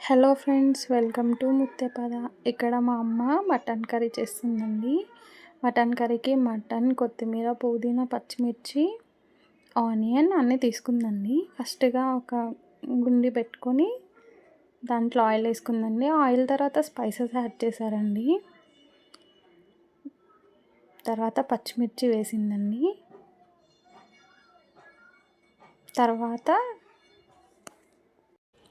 Hello friends, welcome to Muthyapada. ఇక్కడ మా అమ్మ మటన్ కర్రీ చేస్తుందండి. మటన్ కర్రీకి మటన్, కొత్తిమీర, పుదీనా, పచ్చిమిర్చి, ఆనియన్ అన్నీ తీసుకుందండి. ఫస్ట్గా ఒక గుండి పెట్టుకొని దాంట్లో ఆయిల్ వేసుకుందండి. ఆయిల్ తర్వాత స్పైసెస్ యాడ్ చేశారండి. తర్వాత పచ్చిమిర్చి వేసిందండి. తర్వాత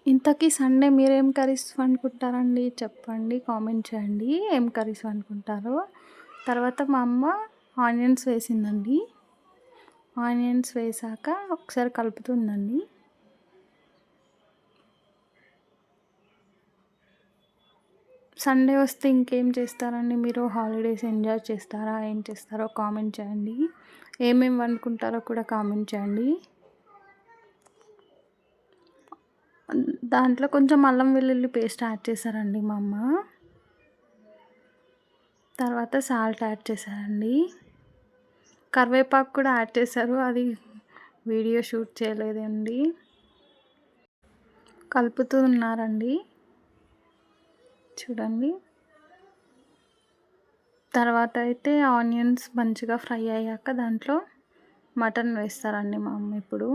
ఇంతకీ సండే మీరేం కర్రీస్ వండుకుంటారండి? చెప్పండి, కామెంట్ చేయండి ఏం కర్రీస్ వండుకుంటారో. తర్వాత మా అమ్మ ఆనియన్స్ వేసిందండి. ఆనియన్స్ వేసాక ఒకసారి కలుపుతుందండి. సండే వస్తే ఇంకేం చేస్తారండి మీరు? హాలిడేస్ ఎంజాయ్ చేస్తారా? ఏం చేస్తారో కామెంట్ చేయండి. ఏమేమి వండుకుంటారో కూడా కామెంట్ చేయండి. దాంట్లో కొంచెం అల్లం వెల్లుల్లి పేస్ట్ యాడ్ చేశారండి మా అమ్మ. తర్వాత సాల్ట్ యాడ్ చేశారండి. కరివేపాకు కూడా యాడ్ చేశారు, అది వీడియో షూట్ చేయలేదండి. కలుపుతూ ఉన్నారండి, చూడండి. తర్వాత అయితే ఆనియన్స్ మంచిగా ఫ్రై అయ్యాక దాంట్లో మటన్ వేస్తారండి మా అమ్మ. ఇప్పుడు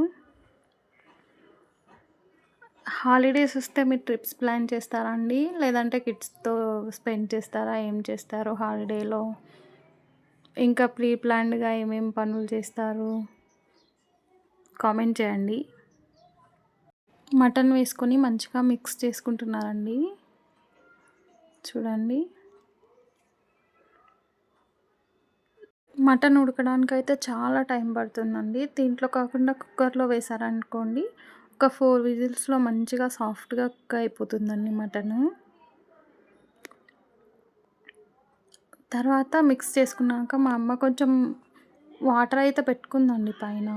హాలిడేస్ వస్తే మీరు ట్రిప్స్ ప్లాన్ చేస్తారా అండి? లేదంటే కిడ్స్తో స్పెండ్ చేస్తారా? ఏం చేస్తారు హాలిడేలో? ఇంకా ప్రీ ప్లాన్డ్గా ఏమేమి పనులు చేస్తారు కామెంట్ చేయండి. మటన్ వేసుకొని మంచిగా మిక్స్ చేసుకుంటున్నారండి, చూడండి. మటన్ ఉడకడానికి అయితే చాలా టైం పడుతుందండి. దీంట్లో కాకుండా కుక్కర్లో వేసారనుకోండి, ఒక 4 విజిల్స్లో మంచిగా సాఫ్ట్గా కుక్ అయిపోతుందండి మటను. తర్వాత మిక్స్ చేసుకున్నాక మా అమ్మ కొంచెం వాటర్ అయితే పెట్టుకుందండి పైన,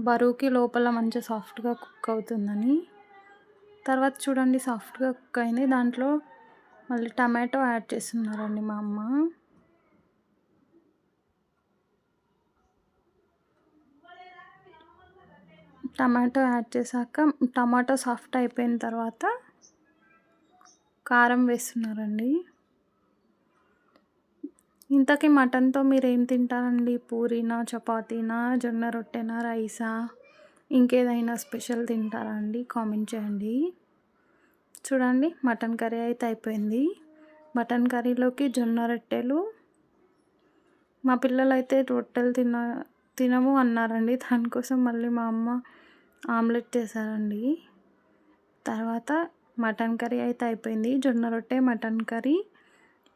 బరువుకి లోపల మంచిగా సాఫ్ట్గా కుక్ అవుతుందని. తర్వాత చూడండి, సాఫ్ట్గా కుక్ అయింది. దాంట్లో మళ్ళీ టమాటో యాడ్ చేస్తున్నారండి మా అమ్మ. టమాటో యాడ్ చేశాక టమాటో సాఫ్ట్ అయిపోయిన తర్వాత కారం వేస్తున్నారండి. ఇంతకీ మటన్తో మీరు ఏం తింటారండి? పూరీనా, చపాతీనా, జొన్న రొట్టెనా, రైసా, ఇంకేదైనా స్పెషల్ తింటారా అండి? కామెంట్ చేయండి. చూడండి, మటన్ కర్రీ అయితే అయిపోయింది. మటన్ కర్రీలోకి జొన్న రొట్టెలు. మా పిల్లలైతే రొట్టెలు తినము అన్నారండి. దానికోసం మళ్ళీ మా అమ్మ ఆమ్లెట్ చేశారండి. తర్వాత మటన్ కర్రీ అయితే అయిపోయింది. జొన్న రొట్టె, మటన్ కర్రీ,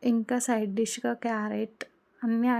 ఇంకా సైడ్ డిష్గా క్యారెట్ అన్నీ